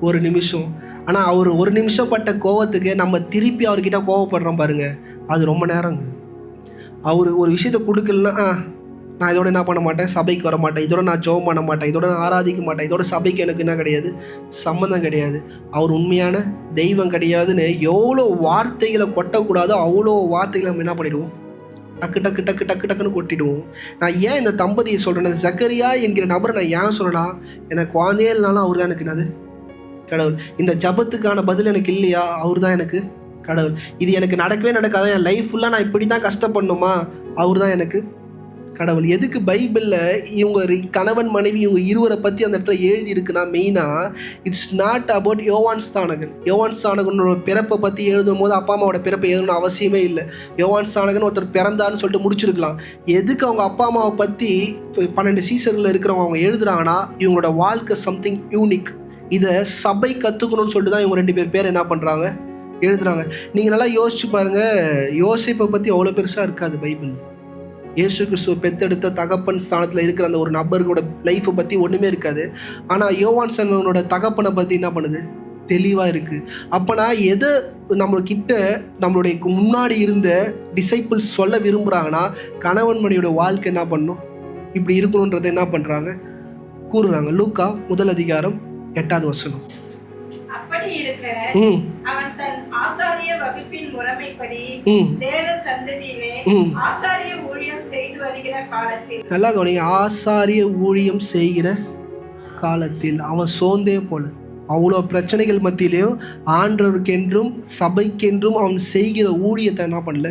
ஒரு நிமிஷம். ஆனால் அவர் ஒரு நிமிஷம் பட்ட கோவத்துக்கு நம்ம திருப்பி அவர்கிட்ட கோவப்படுறோம் பாருங்க, அது ரொம்ப நேரங்க. அவர் ஒரு விஷயத்தை கொடுக்கலன்னா நான் இதோட என்ன பண்ண மாட்டேன், சபைக்கு வர மாட்டேன், இதோட நான் ஜெபம் பண்ண மாட்டேன், இதோட நான் ஆராதிக்க மாட்டேன், இதோட சபைக்கு எனக்கு என்ன கிடையாது, சம்மந்தம் கிடையாது, அவர் உண்மையான தெய்வம் கிடையாதுன்னு எவ்வளோ வார்த்தைகளை கொட்டக்கூடாதோ அவ்வளோ வார்த்தைகளை நம்ம என்ன பண்ணிடுவோம், டக்கு டக்கு டக்கு டக்கு டக்குன்னு கொட்டிடுவோம். நான் ஏன் இந்த தம்பதியை சொல்கிறேன், சக்கரியா என்கிற நபரை நான் ஏன் சொல்கிறேன்னா, எனக்கு குழந்தையே இல்லைனாலும் அவர் தான் எனக்கு என்னது கடவுள். இந்த ஜபத்துக்கான பதில் எனக்கு இல்லையா, அவர் தான் எனக்கு கடவுள். இது எனக்கு நடக்கவே நடக்காத, என் லைஃப் ஃபுல்லாக நான் இப்படி தான் கஷ்டப்படணுமா, அவர் தான் எனக்கு கடவுள். எதுக்கு பைபிளில் இவங்க கணவன் மனைவி இவங்க இருவரை பற்றி அந்த இடத்துல எழுதி இருக்குன்னா, மெயினாக இட்ஸ் நாட் அபவுட் யோவான் ஸ்நானகனோட பிறப்பை பற்றி எழுதும் போது அப்பா அம்மாவோட பிறப்பை எழுதணும் அவசியமே இல்லை. யோவான் ஸ்நானகன் ஒருத்தர் பிறந்தான்னு சொல்லிட்டு முடிச்சிருக்கலாம். எதுக்கு அவங்க அப்பா அம்மாவை பற்றி 12 சீசரில் இருக்கிறவங்க அவங்க எழுதுறாங்கன்னா, இவங்களோட வாழ்க்கை சம்திங் யூனிக், இதை சபை கற்றுக்கணும்னு சொல்லிட்டு தான் இவங்க 2 பேர் என்ன பண்ணுறாங்க, எழுதுறாங்க. நீங்கள் நல்லா யோசிச்சு பாருங்கள், யோசிப்பை பற்றி அவ்வளோ பெருசாக இருக்காது பைபிள். இயேசு கிறிஸ்துவ பெத்தெடுத்த தகப்பன் ஸ்தானத்தில் இருக்கிற அந்த ஒரு நபர்களோட லைஃப்பை பற்றி ஒன்றுமே இருக்காது. ஆனால் யோவான் ஸ்நானகனோட தகப்பனை பற்றி என்ன பண்ணுது, தெளிவாக இருக்குது. அப்போனா எதை நம்மளுடைய முன்னாடி இருந்த டிசைபிள்ஸ் சொல்ல விரும்புகிறாங்கன்னா, கணவன் மனைவியோட வாழ்க்கை என்ன பண்ணணும், இப்படி இருக்கணுன்றதை என்ன பண்ணுறாங்க, கூறுறாங்க. லூக்கா 1:8. அப்படி இருக்க அவன் தன் ஆசாரிய வகுப்பின் முறைமைப்படி தேவ சந்ததியிலே ஆசாரிய ஊழியம் செய்து வருகிற காலத்தில், நல்லா கவனிங்க, ஆசாரிய ஊழியம் செய்கிற காலத்தில் அவன் சோர்ந்தே போல, அவ்வளோ பிரச்சனைகள் மத்தியிலையும் ஆண்டவருக்கென்றும் சபைக்கென்றும் அவன் செய்கிற ஊழியத்தை என்ன பண்ணல.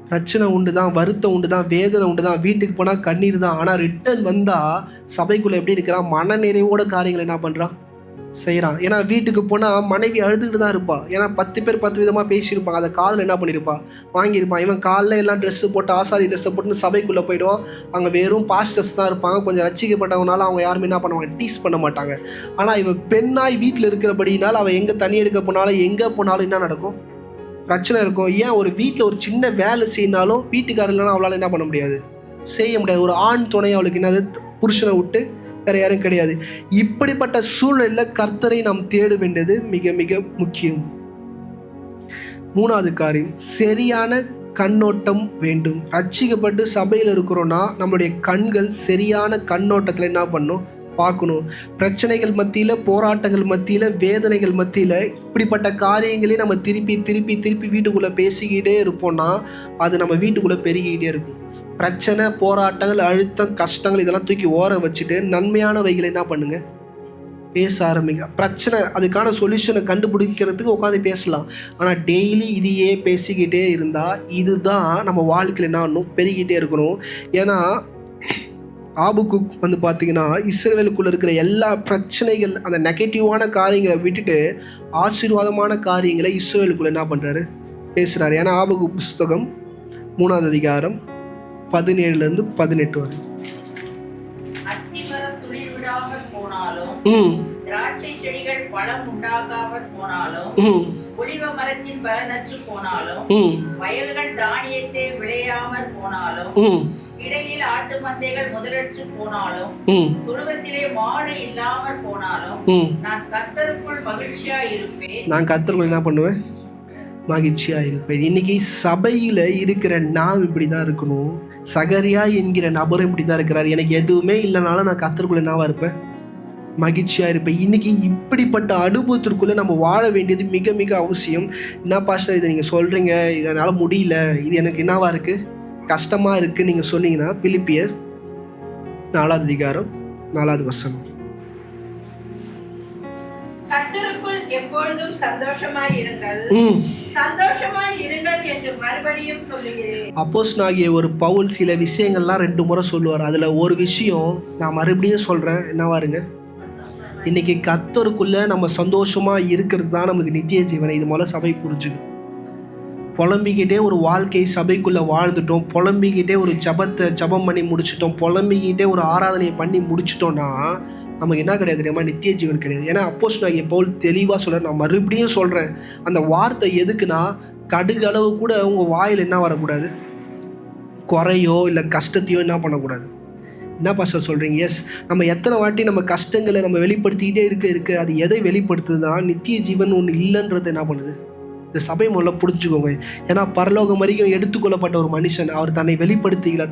பிரச்சனை உண்டு தான், வருத்தம் உண்டு தான், வேதனை உண்டு தான், வீட்டுக்கு போனால் கண்ணீர் தான். ஆனால் ரிட்டர்ன் வந்தால் சபைக்குள்ளே எப்படி இருக்கிறான், மன நிறைவோட காரியங்களை என்ன பண்ணுறான், செய்கிறான். ஏன்னா வீட்டுக்கு போனால் மனைவி அழுதுகிட்டு தான் இருப்பாள். ஏன்னா 10 பேர் 10 விதமாக பேசியிருப்பாங்க, அதை காதில் என்ன பண்ணியிருப்பான், வாங்கியிருப்பான். இவன் காலில் எல்லாம் ட்ரெஸ்ஸு போட்டு ஆசாரி ட்ரெஸ்ஸை போட்டு சபைக்குள்ளே போய்டுவான். அங்கே வெறும் பாஸ்டர்ஸ் தான் இருப்பாங்க. கொஞ்சம் ரசிக்கப்பட்டவனால அவங்க யாருமே என்ன பண்ணுவாங்க, டீஸ் பண்ண மாட்டாங்க. ஆனால் இவன் பெண்ணாய் வீட்டில் இருக்கிறபடினால் அவன் எங்கே தண்ணி எடுக்க போனாலும் எங்கே போனாலும் என்ன நடக்கும், பிரச்சனை இருக்கும். ஏன் ஒரு வீட்டில் ஒரு சின்ன வேலை செய்யினாலும் வீட்டுக்காரர் இல்லைன்னா அவளால் என்ன பண்ண முடியாது, செய்ய முடியாது. ஒரு ஆண் துணை அவளுக்கு என்னது, புருஷனை விட்டு வேறு யாரும் கிடையாது. இப்படிப்பட்ட சூழ்நிலையில் கர்த்தரை நாம் தேட வேண்டியது மிக மிக முக்கியம். 3வது காரியம், சரியான கண்ணோட்டம் வேண்டும். ரட்சிக்கப்பட்டு சபையில் இருக்கிறோன்னா நம்மளுடைய கண்கள் சரியான கண்ணோட்டத்தில் என்ன பண்ணணும், பார்க்கணும். பிரச்சனைகள் மத்தியில், போராட்டங்கள் மத்தியில், வேதனைகள் மத்தியில் இப்படிப்பட்ட காரியங்களே நம்ம திருப்பி திருப்பி திருப்பி வீட்டுக்குள்ளே பேசிக்கிட்டே இருப்போம்னா அது நம்ம வீட்டுக்குள்ளே பெருகிக்கிட்டே இருக்கும். பிரச்சனை, போராட்டங்கள், அழுத்தம், கஷ்டங்கள் இதெல்லாம் தூக்கி ஓர வச்சுட்டு நன்மையானவைகளை என்ன பண்ணுங்க, பேச ஆரம்பிங்க. பிரச்சனை அதுக்கான சொல்யூஷனை கண்டுபிடிக்கிறதுக்கு உட்காந்து பேசலாம். ஆனால் டெய்லி இதையே பேசிக்கிட்டே இருந்தால் இதுதான் நம்ம வாழ்க்கையில் என்ன ஆகணும், பெருகிட்டே இருக்கணும். ஏன்னா ஆபுக்குக் வந்து பார்த்தீங்கன்னா இஸ்ரவேலுக்குள்ளே இருக்கிற எல்லா பிரச்சனைகள், அந்த நெகட்டிவான காரியங்களை விட்டுட்டு ஆசீர்வாதமான காரியங்களை இஸ்ரவேலுக்குள்ளே என்ன பண்ணுறாரு, பேசுகிறாரு. ஏன்னா ஆபுக்குக் புஸ்தகம் 3வது அதிகாரம் 17-18 வரை. அத்திமரம் துளிர் விடாமல் போனாலும், திராட்சை செடிகள் பழம் உண்டாகாமல் போனாலும், ஒலிவ மரத்தின் பலனற்று போனாலும், வயல்கள் தானியத்தை விளையாமல் போனாலும், இடையில் ஆட்டு மந்தைகள் முதலற்று போனாலும், தொழுவத்திலே மாடு இல்லாமல் போனாலும், நான் கர்த்தருக்குள் மகிழ்ச்சியா இருப்பேன். நான் கர்த்தருக்குள் என்ன பண்ணுவேன், மகிழ்ச்சியாக இருப்பேன். இன்னைக்கு சபையில் இருக்கிற நாம் இப்படி தான் இருக்கணும். சகரியா என்கிற நபரும் இப்படி தான் இருக்கிறார். எனக்கு எதுவுமே இல்லைனாலும் நான் கர்த்தருக்குள்ள என்னவா இருப்பேன், மகிழ்ச்சியாக இருப்பேன். இன்னைக்கு இப்படிப்பட்ட அனுபவத்திற்குள்ளே நம்ம வாழ வேண்டியது மிக மிக அவசியம். என்ன பாஸ்டர் இதை நீங்கள் சொல்கிறீங்க, இதனால் முடியல, இது எனக்கு என்னவா இருக்குது, கஷ்டமாக இருக்குது நீங்கள் சொன்னீங்கன்னா, பிலிப்பியர் 4வது அதிகாரம் 4வது வசனம். கர்த்தருக்குள் எப்பொழுதும் சந்தோஷமாய் இருங்கள். சந்தோஷமாய் இருங்கள் என்று மறுபடியும் சொல்லுகிறேன். அப்போஸ்தலனாகிய ஒரு பவுல் சில விஷயங்கள்லாம் 2 முறை சொல்லுவார். அதில் ஒரு விஷயம் நான் மறுபடியும் சொல்கிறேன், என்னவாருங்க? இன்னைக்கு கர்த்தருக்குள்ளே நம்ம சந்தோஷமாக இருக்கிறது தான் நம்மளுக்கு நித்திய ஜீவனை. இது முதல்ல சபை புரிஞ்சுக்கணும். புலம்பிக்கிட்டே ஒரு வாழ்க்கை சபைக்குள்ளே வாழ்ந்துட்டோம், புலம்பிக்கிட்டே ஒரு ஜபம் பண்ணி முடிச்சிட்டோம், புலம்பிக்கிட்டே ஒரு ஆராதனையை பண்ணி முடிச்சிட்டோம்னா நமக்கு என்ன கிடையாது தெரியுமா? நித்திய ஜீவன் கிடையாது. ஏன்னா அப்போஸ்தலனாகிய பவுல் தெளிவாக சொல்கிறேன், நான் மறுபடியும் சொல்கிறேன், அந்த வார்த்தை எதுக்குன்னா கடுகு அளவு கூட உங்கள் வாயில் என்ன வரக்கூடாது, குறையோ இல்லை கஷ்டத்தையோ என்ன பண்ணக்கூடாது. என்ன பாஸ்டர் சொல்கிறீங்க? எஸ், நம்ம எத்தனை வாட்டி நம்ம கஷ்டங்களை நம்ம வெளிப்படுத்திக்கிட்டே இருக்க அது எதை வெளிப்படுத்துதுன்னா நித்திய ஜீவன் ஒன்று இல்லைன்றது என்ன பண்ணுது. இந்த சபை முதல்ல புரிஞ்சுக்கோங்க. ஏன்னா பரலோகம் வரைக்கும் எடுத்துக்கொள்ளப்பட்ட ஒரு மனுஷன் அவர் தன்னை வெளிப்படுத்திக்கல,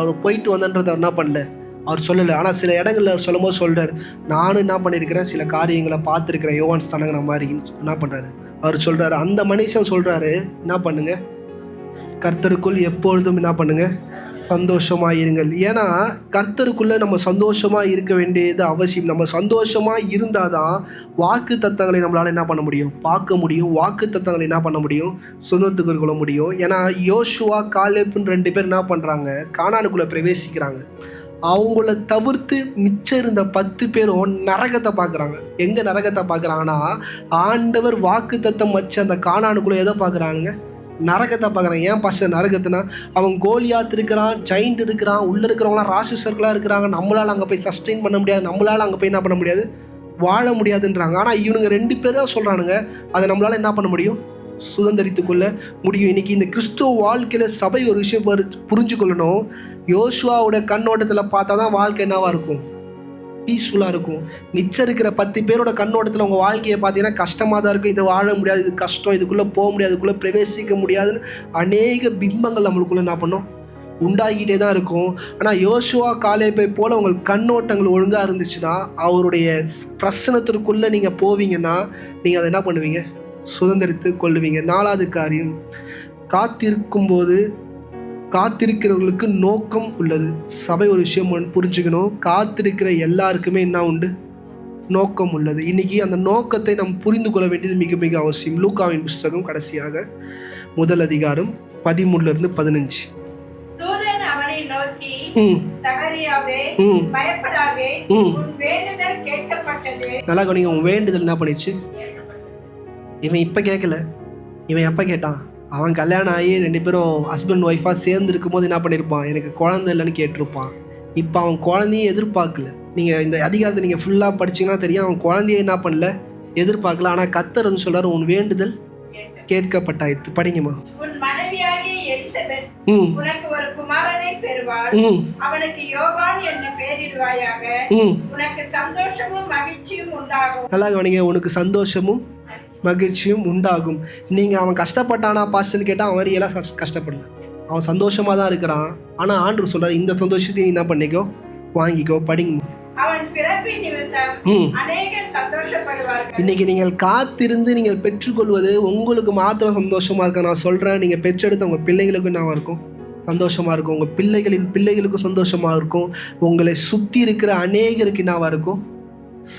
அவர் போயிட்டு வந்தன்றதை என்ன பண்ணல, அவர் சொல்லலை. ஆனால் சில இடங்களில் அவர் சொல்லும் போது சொல்கிறார், நானும் என்ன பண்ணியிருக்கிறேன், சில காரியங்களை பார்த்துருக்கிறேன், யோவான் ஸ்தானங்கிற மாதிரி என்ன பண்ணுறாரு அவர் சொல்கிறாரு. அந்த மனுஷன் சொல்கிறாரு, என்ன பண்ணுங்க, கர்த்தருக்குள் எப்பொழுதும் என்ன பண்ணுங்க, சந்தோஷமாக இருங்கள். ஏன்னா கர்த்தருக்குள்ளே நம்ம சந்தோஷமாக இருக்க வேண்டியது அவசியம். நம்ம சந்தோஷமாக இருந்தால் தான் வாக்கு தத்தங்களை நம்மளால் என்ன பண்ண முடியும், பார்க்க முடியும். வாக்கு தத்தங்களை என்ன பண்ண முடியும், சொந்தத்துக்கு கொள்ள முடியும். ஏன்னா யோசுவா காலேப்புன்னு 2 பேர் என்ன பண்ணுறாங்க, கானானுக்குள்ளே பிரவேசிக்கிறாங்க. அவங்கள தவிர்த்து மிச்சம் இருந்த 10 பேரும் நரகத்தை பார்க்குறாங்க. எங்கே நரகத்தை பார்க்குறாங்கன்னா, ஆண்டவர் வாக்கு தத்தம் வச்சு அந்த கானானுக்குள்ளே எதை பார்க்குறாங்க, நரகத்தை பார்க்குறாங்க. ஏன் பாஸ்டர் நரகத்துனா, அவன் கோலியாத் இருக்கிறான், ஜெயிண்ட் இருக்கிறான், உள்ளே இருக்கிறவங்களாம் ராட்சசர்களாக இருக்கிறாங்க, நம்மளால் அங்கே போய் சஸ்டெயின் பண்ண முடியாது, நம்மளால் அங்கே போய் என்ன பண்ண முடியாது, வாழ முடியாதுன்றாங்க. ஆனால் இவனுங்க 2 பேர் தான் சொல்கிறானுங்க, அதை நம்மளால் என்ன பண்ண முடியும், சுதந்திரித்துக்கொள்ள முடியும். இன்றைக்கி இந்த கிறிஸ்துவ வாழ்க்கையில் சபை ஒரு விஷயம் புரிஞ்சுக்கொள்ளணும். யோசுவாவோட கண்ணோட்டத்தில் பார்த்தா தான் வாழ்க்கை என்னவாக இருக்கும், பீஸ்ஃபுல்லாக இருக்கும். மிச்சம் இருக்கிற 10 பேரோட கண்ணோட்டத்தில் உங்கள் வாழ்க்கையை பார்த்தீங்கன்னா கஷ்டமாக தான் இருக்கும். இது வாழ முடியாது, இது கஷ்டம், இதுக்குள்ளே போக முடியாது, இதுக்குள்ளே பிரவேசிக்க முடியாதுன்னு அநேக பிம்பங்கள் நம்மளுக்குள்ளே என்ன பண்ணோம், உண்டாகிட்டே தான் இருக்கும். ஆனால் யோசுவா காலேபை போல் உங்கள் கண்ணோட்டங்கள் ஒழுங்காக இருந்துச்சுன்னா, அவருடைய பிரசனத்திற்குள்ளே நீங்கள் போவீங்கன்னா நீங்கள் அதை என்ன பண்ணுவீங்க, சுதந்திரித்து கொள்ளுவீங்க. 4வது காரியம், காத்திருக்கிறவர்களுக்கு நோக்கம் உள்ளது. சபை ஒரு விஷயம் புரிஞ்சுக்கணும், காத்திருக்கிற எல்லாருக்குமே என்ன உண்டு, நோக்கம் உள்ளது. இன்னைக்கு அந்த நோக்கத்தை நாம் புரிந்து கொள்ள வேண்டியது மிக மிக அவசியம். லூக்காவின் புஸ்தகம் கடைசியாக 1 அதிகாரம் 13-15. தூதன் அவனை நோக்கி, சகரியாவே, பயப்படாதே, உன் வேண்டுதல் கேட்கப்பட்டது. நல்லா கவனிங்க, உன் வேண்டுதல் என்ன பண்ணிடுச்சு. இவன் இப்போ கேட்கல, இவன் எப்போ கேட்டான், அவன் கல்யாணம் ஆகி 2 பேரும் ஹஸ்பண்ட் ஒய்ஃபாக சேர்ந்து இருக்கும் போது என்ன பண்ணியிருப்பான், எனக்கு குழந்தை இல்லைன்னு கேட்டிருப்பான். இப்போ அவன் குழந்தையும் எதிர்பார்க்கல. நீங்கள் இந்த அதிகாரத்தை நீங்கள் ஃபுல்லாக படிச்சிங்கன்னா தெரியும், அவன் குழந்தைய என்ன பண்ணல, எதிர்பார்க்கல. ஆனால் கர்த்தர் வந்து சொல்கிறார், உன் வேண்டுதல் கேட்கப்பட்டாயிடுத்து. படிங்கம்மா. உன் மனைவியாகிய எலிசபெத் உனக்கு ஒரு குமாரனை பெறுவாள், அவனுக்கு யோவான் என்று பெயரிடுவாயாக, உனக்கு சந்தோஷமும் மகிழ்ச்சியும் உண்டாகும். நல்லா கவனிங்க, உனக்கு சந்தோஷமும் மகிழ்ச்சியும் உண்டாகும். நீங்கள் அவன் கஷ்டப்பட்டானா பாஸ்டர்னு கேட்டால் அவன் எல்லாம் கஷ்டப்படல, அவன் சந்தோஷமாக தான் இருக்கிறான். ஆனால் ஆண்டவர் சொல்கிறார், இந்த சந்தோஷத்தை நீ என்ன பண்ணிக்கோ, வாங்கிக்கோ. படிங்க. அவன் பிறப்பின் நிமித்தம் அநேகர் சந்தோஷப்படுவார்கள். இன்னைக்கு நீங்கள் காத்திருந்து நீங்கள் பெற்றுக்கொள்வது உங்களுக்கு மாத்திரம் சந்தோஷமாக இருக்க. நான் சொல்கிறேன், நீங்கள் பெற்றெடுத்த உங்கள் பிள்ளைகளுக்கும் என்னவாக இருக்கும், சந்தோஷமாக இருக்கும். உங்கள் பிள்ளைகளின் பிள்ளைகளுக்கும் சந்தோஷமாக இருக்கும். உங்களை சுற்றி இருக்கிற அநேகருக்கு என்னவாக இருக்கும்,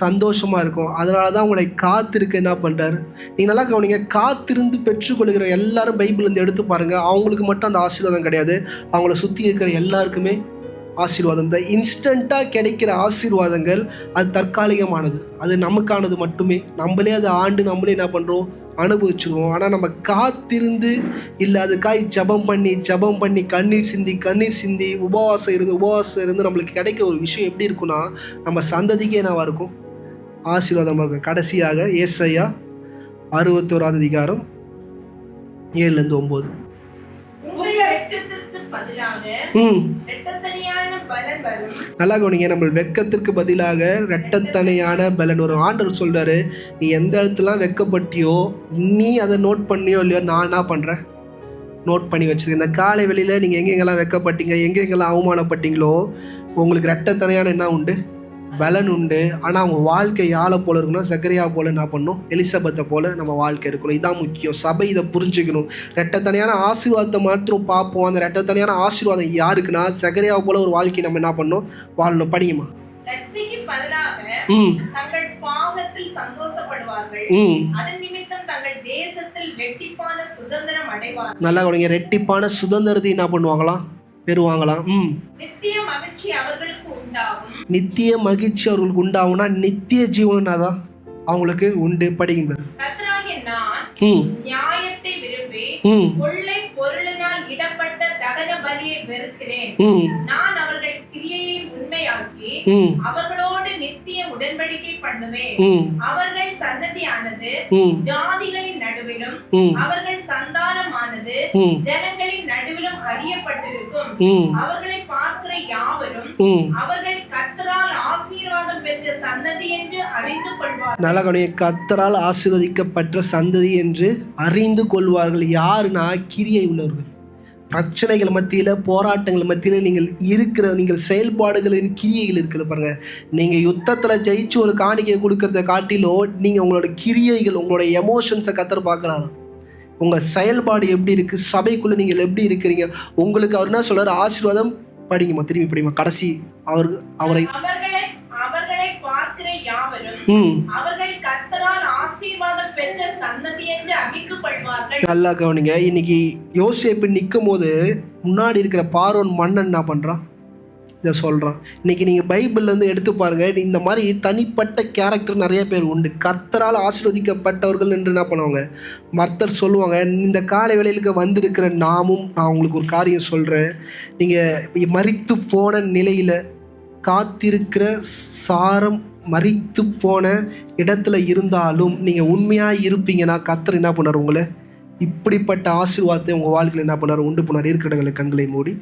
சந்தோஷமாக இருக்கும். அதனால தான் உங்களை காத்திருக்க என்ன பண்ணுறாரு. நீங்கள் நல்லா கவனிங்க, காத்திருந்து பெற்றுக்கொள்கிற எல்லாரும் பைபிள்லேருந்து எடுத்து பாருங்கள், அவங்களுக்கு மட்டும் அந்த ஆசீர்வாதம் கிடையாது, அவங்கள சுற்றி இருக்கிற எல்லாருக்குமே ஆசீர்வாதம். இந்த இன்ஸ்டண்ட்டாக கிடைக்கிற ஆசீர்வாதங்கள் அது தற்காலிகமானது, அது நமக்கானது மட்டுமே. நம்மளே அதை நம்மளே என்ன பண்ணுறோம், அனுபவிச்சுருவோம். ஆனால் நம்ம காத்திருந்து இல்லை அதுக்காய் ஜபம் பண்ணி கண்ணீர் சிந்தி உபவாசம் இருந்து நம்மளுக்கு கிடைக்கிற ஒரு விஷயம் எப்படி இருக்குன்னா, நம்ம சந்ததிக்கே என்னவாக இருக்கும், ஆசீர்வாதமாக இருக்கும். கடைசியாக ஏசாயா 61 அதிகாரம் 7-9. நல்லா கவனிங்க, நம்ம வெட்கத்திற்கு பதிலாக ரெட்டத்தனையான பலன் வரும். ஆண்டவர் சொல்றாரு, நீ எந்த இடத்துலாம் வெட்கப்பட்டியோ, நீ அதை நோட் பண்ணியோ இல்லையோ, நான் என்ன பண்றேன், நோட் பண்ணி வச்சிருக்கேன். இந்த காலை வெளியில நீங்க எங்கெங்கெல்லாம் வெட்கப்பட்டீங்க, எங்கெங்கெல்லாம் அவமானப்பட்டீங்களோ, உங்களுக்கு ரெட்டத்தனையான என்ன உண்டு, பலன் உண்டு. ஆனால் அவங்க வாழ்க்கை யாழை போல இருக்கணும், சக்கரையா போல என்ன பண்ணணும், எலிசபெத்தை போல நம்ம வாழ்க்கை இருக்கணும். இதுதான் முக்கியம். சபை இதை புரிஞ்சுக்கணும். ரெட்டத்தனையான ஆசீர்வாதத்தை மாத்திரம் பார்ப்போம். அந்த ரெட்டத்தனையான ஆசீர்வாதம் யாருக்குன்னா, சக்கரையா போல ஒரு வாழ்க்கை நம்ம என்ன பண்ணணும், வாழணும். படிங்கம்மா. லட்சிக்கு பதிலாக தங்கள் பாவத்தில் சந்தோஷப்படுவார்கள். அதன் நிமித்தம் தங்கள் தேசத்தில் ரெட்டிப்பான சுதந்திரம் அடைவார்கள். நல்லா கவனிங்க, ரெட்டிப்பான சுதந்திரத்தை என்ன பண்ணுவாங்களாம்? பெறுவாங்களாம். நித்திய மகிழ்ச்சி அவர்களுக்கு உண்டாகும். நித்திய மகிழ்ச்சி அவர்களுக்கு உண்டாகும்னா நித்திய ஜீவன் அதான் அவங்களுக்கு உண்டு. படிக்கின்றது. கர்த்தராகிய நான் நியாயத்தை விரும்பி கொள்ளை பொருளினால் இடப்பட்ட தகன பலியை வெறுக்கிறேன். நான் அவர்கள் கிரியையை உண்மையாக்கி அவர்களோடு நித்திய உடன்படிக்கை பண்ணுவேன். அவர்கள் சந்ததியானது ஜாதிகளின் நடுவிலும் அவர்கள் சந்தானமானது ஜனங்களின் நடுவிலும் அறியப்பட்டிருக்கும். அவர்களை பார்க்கிற யாவரும் அவர்கள் கர்த்தரால் ஆசீர்வாதம் பெற்ற சந்ததி என்று அறிந்து கொள்வார்கள். நல்ல கர்த்தரால் ஆசீர்வதிக்கப்பட்ட சந்ததி என்று அறிந்து கொள்வார்கள். யாருன்னா கிரியை உள்ளவர்கள். பிரச்சனைகள் மத்தியில், போராட்டங்கள் மத்தியில் நீங்கள் செயல்பாடுகளின் கிரியைகள் இருக்கிற பாருங்க. நீங்கள் யுத்தத்தில் ஜெயிச்சு ஒரு காணிக்கை கொடுக்கறத காட்டிலும் நீங்கள் உங்களோட கிரியைகள், உங்களோட எமோஷன்ஸை கர்த்தர் பார்க்குறாங்க. உங்கள் செயல்பாடு எப்படி இருக்குது, சபைக்குள்ளே நீங்கள் எப்படி இருக்கிறீங்க. உங்களுக்கு அவர் என்ன சொல்கிறார்? ஆசீர்வாதம். படிங்கம்மா, திரும்பி படிமா. கடைசி அவரை பார்க்கிற யாவரும் அவர்கள் கர்த்தரால் ஆசீர்வாதம் பெற்ற சந்ததி என்று அறிந்துகொள்வார்கள். நல்லா கவனிங்க. இன்னைக்கு யோசேப்பு நிற்கும் போது முன்னாடி இருக்கிற பார்வோன் மன்னன் என்ன பண்றான்? இதை சொல்றான். இன்னைக்கு நீங்க பைபிள்ல இருந்து எடுத்து பாருங்க. இந்த மாதிரி தனிப்பட்ட கேரக்டர் நிறைய பேர் உண்டு. கர்த்தரால் ஆசீர்வதிக்கப்பட்டவர்கள் என்று என்ன பண்ணுவாங்க? மர்த்தர் சொல்லுவாங்க. இந்த காலை வேளையிலுக்கு வந்திருக்கிற நாமும், நான் உங்களுக்கு ஒரு காரியம் சொல்றேன். நீங்க மரித்து போன நிலையில காத்திருக்கிற சாரம் மரித்து போன இடத்துல இருந்தாலும் நீங்கள் உண்மையாக இருப்பீங்கன்னா கர்த்தர் என்ன பண்ணார்? உங்களை இப்படிப்பட்ட ஆசீர்வாதத்தை உங்கள் வாழ்க்கையில் என்ன பண்ணார்? உண்டு பண்ணார். இருக்கிற கண்களை மூடி